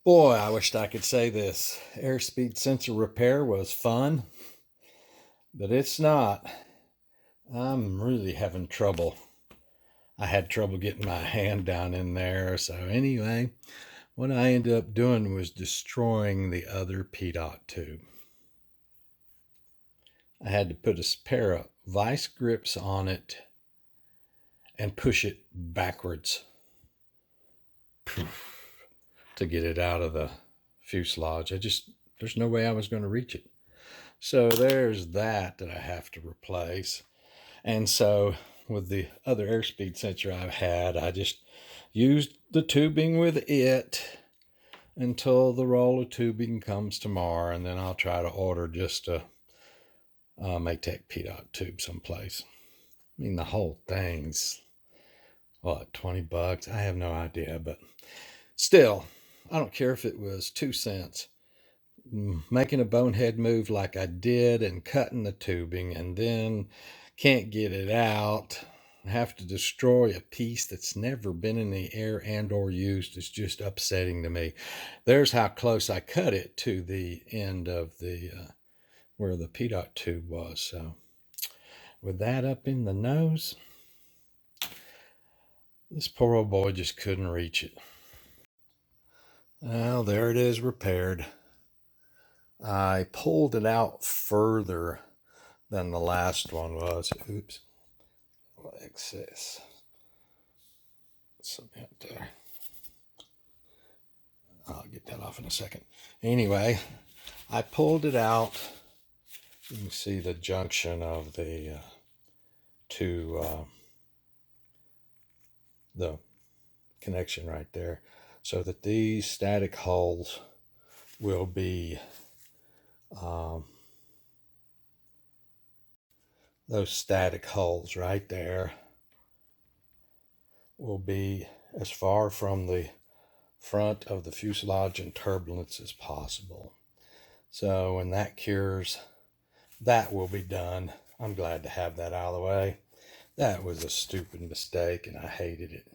Boy, I wished I could say this airspeed sensor repair was fun, but it's not. I'm really having trouble. I had trouble getting my hand down in there. So anyway, what I ended up doing was destroying the other PDOT tube. I had to put a pair of vice grips on it and push it backwards to get it out of the fuselage. There's no way I was going to reach it. So there's that I have to replace. And so with the other airspeed sensor I've had, I just used the tubing with it until the roll of tubing comes tomorrow, and then I'll try to order just a Maytech PDOT tube someplace. I mean, the whole thing's, what, $20? I have no idea, but still, I don't care if it was 2 cents. Making a bonehead move like I did and cutting the tubing and then can't get it out, have to destroy a piece that's never been in the air and or used is just upsetting to me. There's how close I cut it to the end of the where the PDOT tube was. So with that up in the nose, this poor old boy just couldn't reach it. Well, there it is, repaired. I pulled it out further than the last one was. Oops. Excess. Something out there. I'll get that off in a second. Anyway, I pulled it out. You can see the junction of the the connection right there, so that these static holes will be those static holes right there will be as far from the front of the fuselage and turbulence as possible. So when that cures, that will be done. I'm glad to have that out of the way. That was a stupid mistake and I hated it.